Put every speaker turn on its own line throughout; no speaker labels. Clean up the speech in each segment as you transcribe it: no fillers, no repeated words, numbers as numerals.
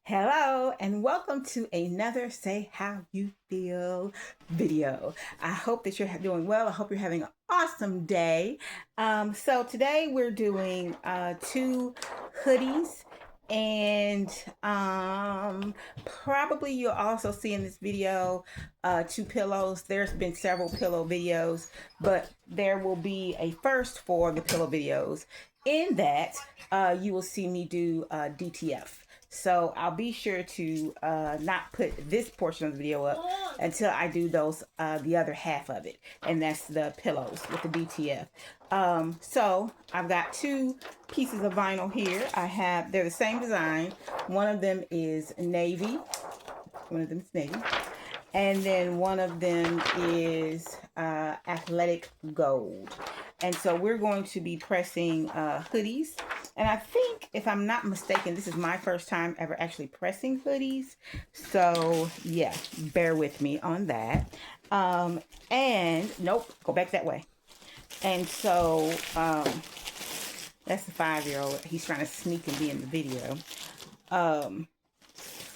Hello and welcome to another Say How You Feel video. I hope that you're doing well. I hope you're having an awesome day. So today we're doing two hoodies and probably you'll also see in this video two pillows. There's been several pillow videos, but there will be a first for the pillow videos. In that you will see me do DTF. So I'll be sure to not put this portion of the video up until I do those the other half of it, and that's the pillows with the DTF. So I've got two pieces of vinyl here. They're the same design. One of them is navy. And then one of them is athletic gold. And so we're going to be pressing hoodies. And I think, if I'm not mistaken, this is my first time ever actually pressing hoodies. So, yeah, bear with me on that. And, nope, go back that way. And so, that's the 5-year-old. He's trying to sneak and be in the video.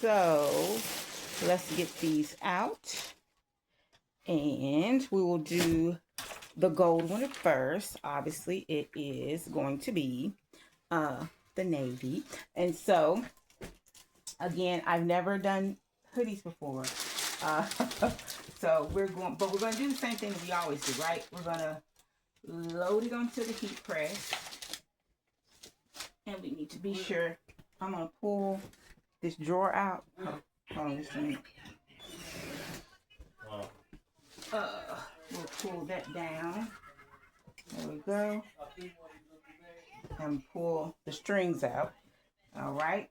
So, let's get these out. And we will do the gold one first. Obviously, it is going to be the navy. And so again, I've never done hoodies before, so we're going to do the same thing that we always do, right? We're gonna load it onto the heat press, and we need to be sure. I'm gonna pull this drawer out. Hold on just a minute. We'll pull that down. There we go. And pull the strings out. All right.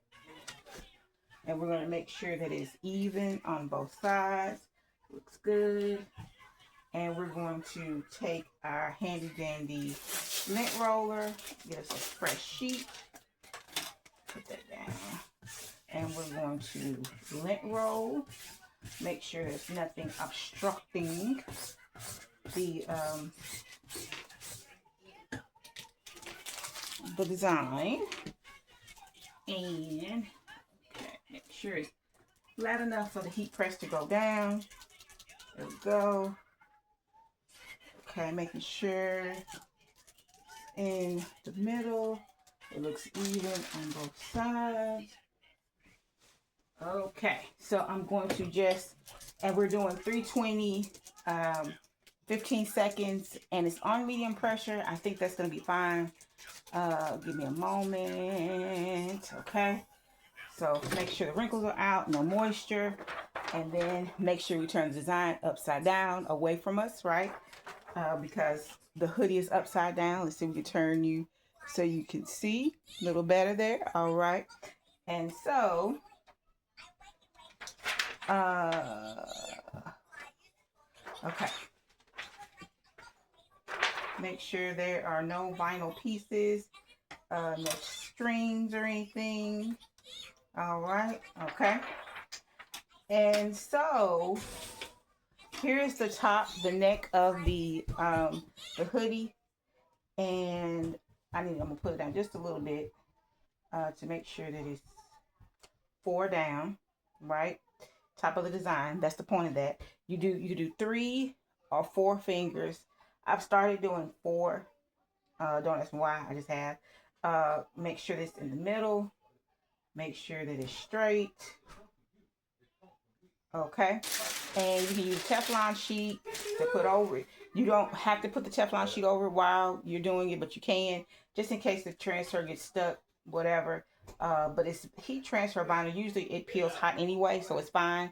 And we're going to make sure that it's even on both sides. Looks good. And we're going to take our handy dandy lint roller. Get us a fresh sheet. Put that down. And we're going to lint roll. Make sure there's nothing obstructing the design. And make sure it's flat enough for the heat press to go down. There we go. Okay, making sure in the middle it looks even on both sides. Okay, so I'm going to and we're doing 320, 15 seconds, and it's on medium pressure. I think that's going to be fine. Give me a moment. Okay, so make sure the wrinkles are out, no moisture, and then make sure we turn the design upside down away from us, right? Because the hoodie is upside down. Let's see if we can turn you so you can see a little better there. All right, and so okay. Make sure there are no vinyl pieces, no strings or anything. All right, okay. And so here's the top, the neck of the hoodie, and I'm gonna put it down just a little bit to make sure that it's 4 down, right? Top of the design. That's the point of that. You do 3 or 4 fingers. I've started doing 4. Don't ask me why. I just have. Make sure it's in the middle. Make sure that it's straight. Okay. And you can use Teflon sheet to put over it. You don't have to put the Teflon sheet over while you're doing it, but you can, just in case the transfer gets stuck, whatever. But it's heat transfer vinyl. Usually it peels hot anyway, so it's fine.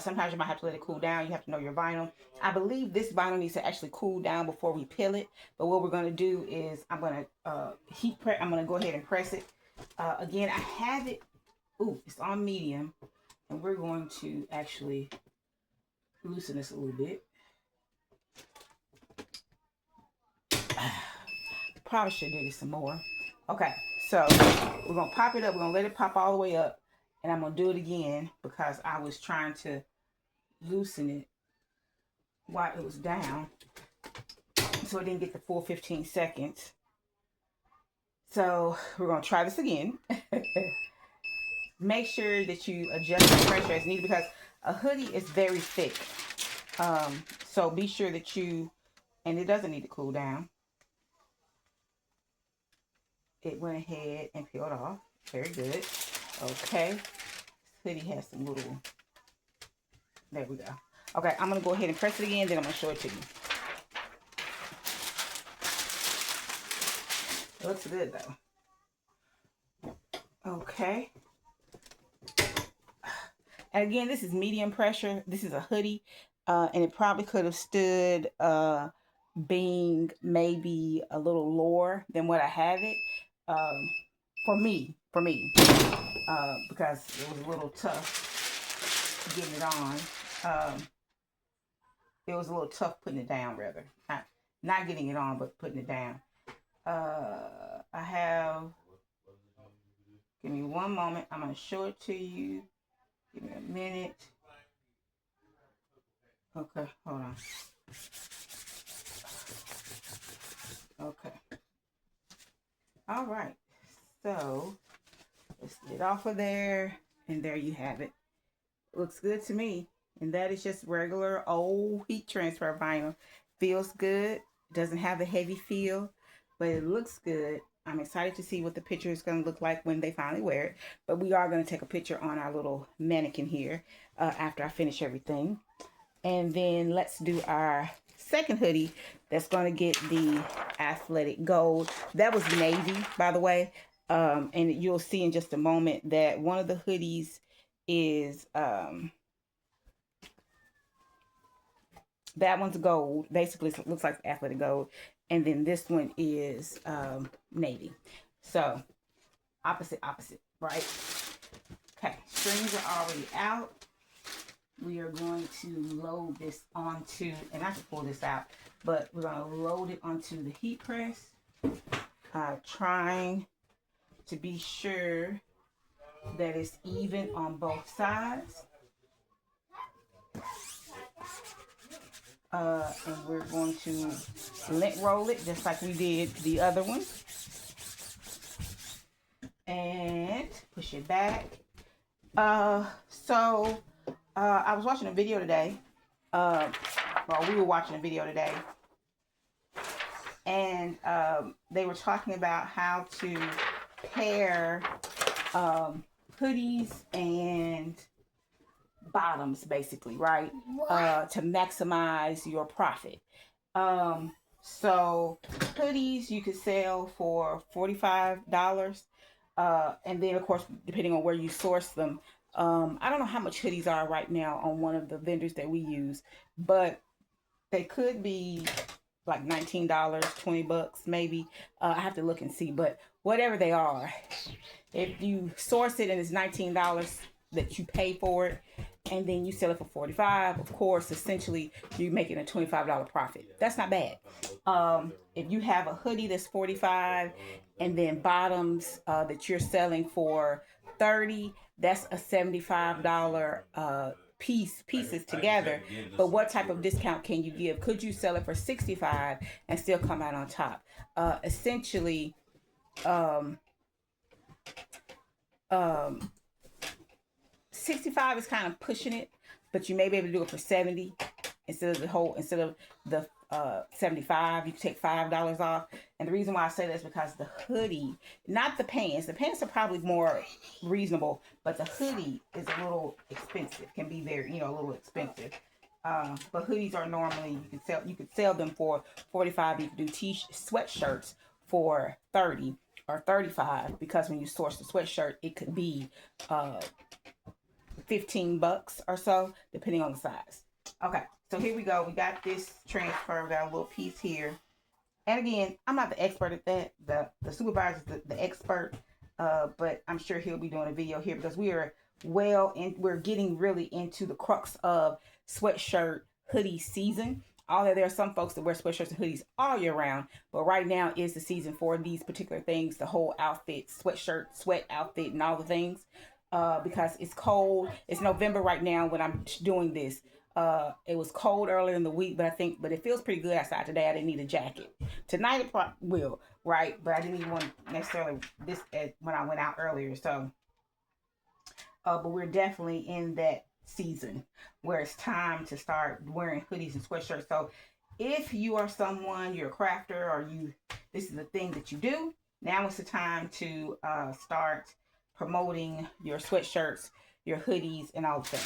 Sometimes you might have to let it cool down. You have to know your vinyl. I believe this vinyl needs to actually cool down before we peel it. But what we're going to do is I'm going to I'm going to go ahead and press it. Again, I have it. Ooh, it's on medium. And we're going to actually loosen this a little bit. Probably should do this some more. Okay, so we're going to pop it up. We're going to let it pop all the way up. And I'm going to do it again because I was trying to loosen it while it was down. So it didn't get the full 15 seconds. So we're going to try this again. make sure that you adjust the pressure as needed because a hoodie is very thick. So be sure that you, and it doesn't need to cool down. It went ahead and peeled off. Very good. Okay. This hoodie has some little, there we go. Okay, I'm going to go ahead and press it again, then I'm going to show it to you. It looks good though. Okay. And again, this is medium pressure. This is a hoodie. And it probably could have stood being maybe a little lower than what I have it. For me. Because it was a little tough getting it on. It was a little tough putting it down, rather. Not getting it on, but putting it down. I have, give me one moment. I'm going to show it to you. Give me a minute. Okay, hold on. Okay. All right. So, let's get it off of there. And there you have it. Looks good to me. And that is just regular old heat transfer vinyl. Feels good. Doesn't have a heavy feel, but it looks good. I'm excited to see what the picture is going to look like when they finally wear it. But we are going to take a picture on our little mannequin here after I finish everything. And then let's do our second hoodie that's going to get the athletic gold. That was navy, by the way. And you'll see in just a moment that one of the hoodies is... that one's gold. Basically, it looks like athletic gold. And then this one is navy. So, opposite, right? Okay, strings are already out. We are going to load this onto, and I can pull this out, but we're going to load it onto the heat press. Trying to be sure that it's even on both sides. And we're going to lint roll it just like we did the other one. And push it back. I was watching a video today. We were watching a video today. And they were talking about how to pair hoodies and bottoms, basically, right? To maximize your profit. So hoodies you could sell for $45. And then, of course, depending on where you source them, I don't know how much hoodies are right now on one of the vendors that we use, but they could be like $19, $20 maybe. I have to look and see, but whatever they are, if you source it and it's $19 that you pay for it, and then you sell it for $45, of course, essentially you're making a $25 profit. That's not bad. If you have a hoodie that's $45 and then bottoms that you're selling for $30, that's a $75 pieces together. But what type of discount can you give? Could you sell it for $65 and still come out on top? Essentially, 65 is kind of pushing it, but you may be able to do it for 70 instead of the 75. You can take $5 off. And the reason why I say that is because the hoodie, not the pants. The pants are probably more reasonable, but the hoodie is a little expensive. Can be very, a little expensive. But hoodies are normally you could sell them for $45. You could do sweatshirts for $30 or $35, because when you source the sweatshirt, it could be $15 or so, depending on the size. Okay, so here we go. We got this transfer. We got a little piece here. And again, I'm not the expert at that. The supervisor is the expert, but I'm sure he'll be doing a video here because we're getting really into the crux of sweatshirt hoodie season. Although there are some folks that wear sweatshirts and hoodies all year round, but right now is the season for these particular things, the whole outfit, sweatshirt, sweat outfit, and all the things. Because it's cold. It's November right now when I'm doing this. It was cold earlier in the week, but it feels pretty good outside today. I didn't need a jacket. Tonight it probably will, right? But I didn't even want necessarily this when I went out earlier. So but we're definitely in that season where it's time to start wearing hoodies and sweatshirts. So if you are someone, you're a crafter, or this is the thing that you do, now is the time to start promoting your sweatshirts, your hoodies, and all things.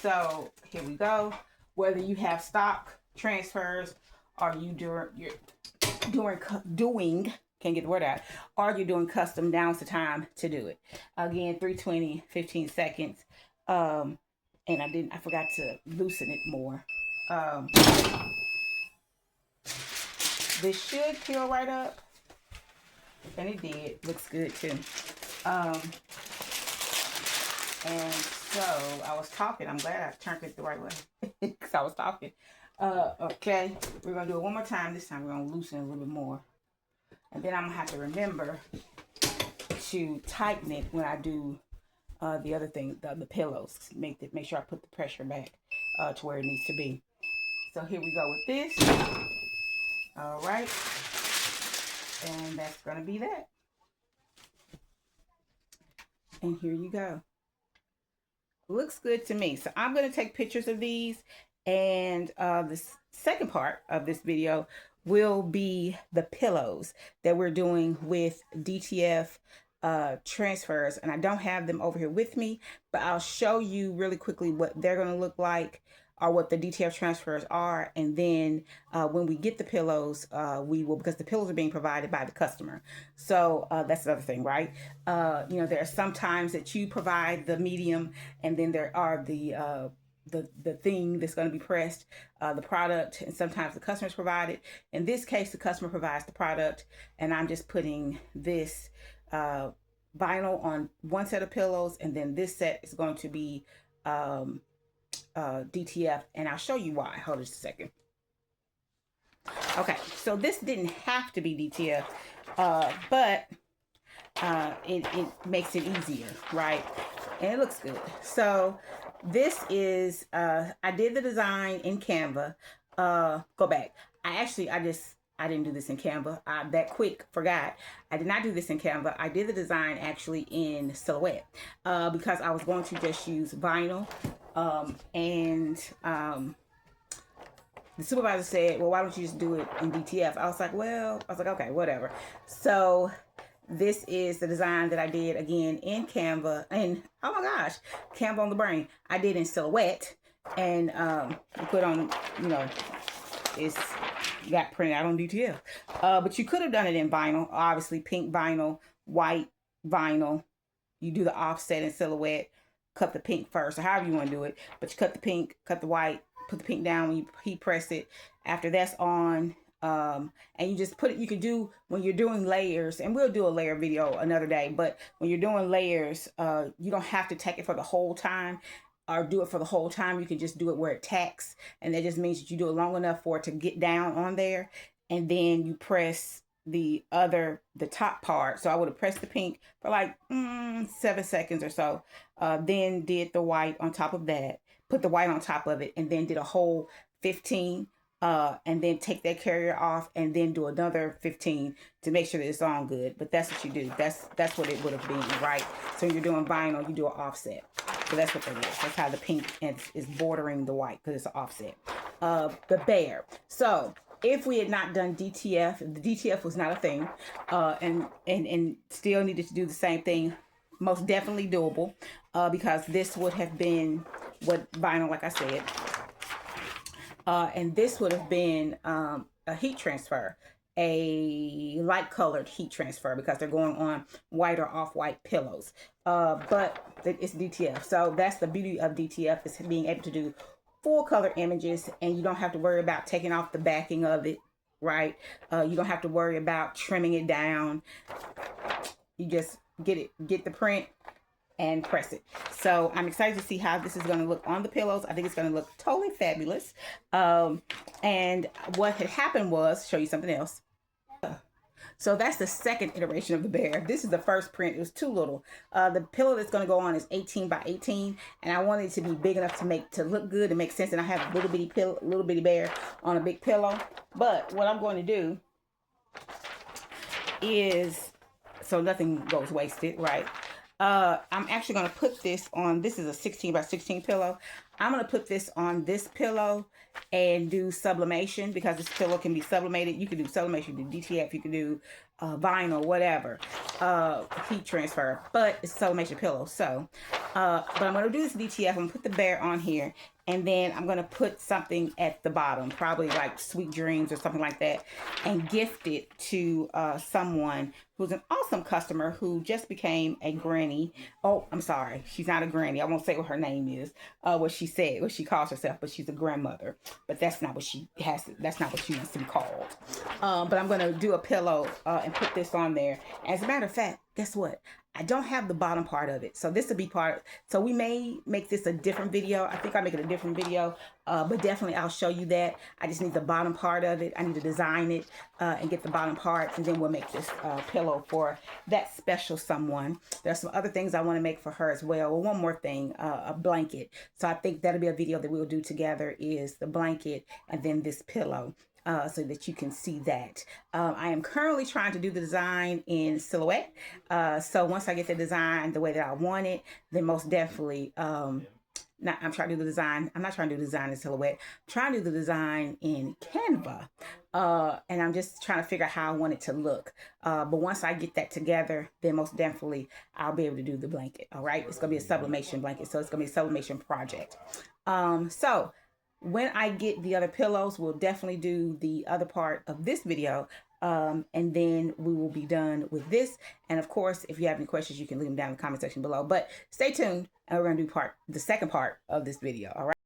So here we go. Whether you have stock transfers, or you doing can't get the word out, or you're doing custom, now's the time to do it. Again, 320, 15 seconds. And I forgot to loosen it more. This should peel right up, and it did. Looks good too. And so I was talking. I'm glad I turned it the right way because I was talking. Okay, we're gonna do it one more time. This time we're gonna loosen it a little bit more, and then I'm gonna have to remember to tighten it when I do the other thing, the pillows. Make sure I put the pressure back to where it needs to be. So here we go with this. All right, and that's gonna be that. And here you go. Looks good to me. So I'm going to take pictures of these, and the second part of this video will be the pillows that we're doing with DTF transfers. And I don't have them over here with me, but I'll show you really quickly what they're going to look like, or what the DTF transfers are. And then when we get the pillows, we will, because the pillows are being provided by the customer. So that's another thing, right? You know, there are some times that you provide the medium, and then there are the thing that's going to be pressed, the product, and sometimes the customer's provided. In this case, the customer provides the product, and I'm just putting this vinyl on one set of pillows, and then this set is going to be DTF, and I'll show you why. Hold just a second. Okay, so this didn't have to be DTF, but it makes it easier, right? And it looks good. So this is I did the design in Canva. Go back. I didn't do this in Canva. That quick, forgot. I did not do this in Canva. I did the design actually in Silhouette because I was going to just use vinyl. The supervisor said, well, why don't you just do it in DTF? I was like, okay, whatever. So this is the design that I did again in Canva. And oh my gosh, Canva on the brain. I did in Silhouette, and put on, you know, it's got printed out on DTF. But you could have done it in vinyl, obviously pink vinyl, white vinyl. You do the offset in Silhouette, cut the pink first, or however you want to do it. But you cut the pink, cut the white, put the pink down when you heat press it. After that's on, and you just put it, you can do, when you're doing layers, and we'll do a layer video another day, but when you're doing layers, you don't have to take it for the whole time, or do it for the whole time. You can just do it where it tacks, and that just means that you do it long enough for it to get down on there, and then you press the top part. So I would have pressed the pink for like 7 seconds or so, then did the white on top of that, put the white on top of it, and then did a whole 15, and then take that carrier off, and then do another 15 to make sure that it's on good. But that's what you do. That's what it would have been, right? So when you're doing vinyl, you do an offset. So that's what that is. That's how the pink is bordering the white, because it's an offset. The bear. So if we had not done DTF, the DTF was not a thing, and still needed to do the same thing, most definitely doable, because this would have been what vinyl, like I said, and this would have been a heat transfer, a light colored heat transfer, because they're going on white or off-white pillows, but it's DTF. So that's the beauty of DTF, is being able to do full color images, and you don't have to worry about taking off the backing of it, right? You don't have to worry about trimming it down. You just get the print and press it. So I'm excited to see how this is going to look on the pillows. I think it's going to look totally fabulous. And what had happened was, show you something else. So that's the second iteration of the bear. This is the first print. It was too little. The pillow that's going to go on is 18 by 18, and I wanted it to be big enough to look good and make sense. And I have a little bitty bear on a big pillow. But what I'm going to do is, so nothing goes wasted, right? I'm actually going to put this on, this is a 16 by 16 pillow. I'm going to put this on this pillow and do sublimation, because this pillow can be sublimated. You can do sublimation, you can do DTF, you can do vinyl, whatever, heat transfer, but it's a sublimation pillow. So, but I'm going to do this DTF. I'm going to put the bear on here, and then I'm going to put something at the bottom, probably like Sweet Dreams or something like that, and gift it to someone who's an awesome customer who just became a granny. Oh, I'm sorry. She's not a granny. I won't say what her name is, what she said, what she calls herself, but she's a grandmother. But that's not what she has. That's not what she wants to be called. But I'm going to do a pillow and put this on there. As a matter of fact, guess what? I don't have the bottom part of it. So this will be part, so we may make this a different video. I think I'll make it a different video, but definitely I'll show you that. I just need the bottom part of it. I need to design it and get the bottom parts, and then we'll make this pillow for that special someone. There's some other things I want to make for her as well. Well, one more thing, a blanket. So I think that'll be a video that we'll do together, is the blanket and then this pillow. So that you can see that. I am currently trying to do the design in silhouette. So once I get the design the way that I want it, then most definitely, I'm trying to do the design. I'm not trying to do the design in silhouette. I'm trying to do the design in Canva. And I'm just trying to figure out how I want it to look. But once I get that together, then most definitely I'll be able to do the blanket. All right. It's going to be a sublimation blanket. So it's going to be a sublimation project. So when I get the other pillows, we'll definitely do the other part of this video. And then we will be done with this. And of course, if you have any questions, you can leave them down in the comment section below. But stay tuned, and we're going to do the second part of this video. All right.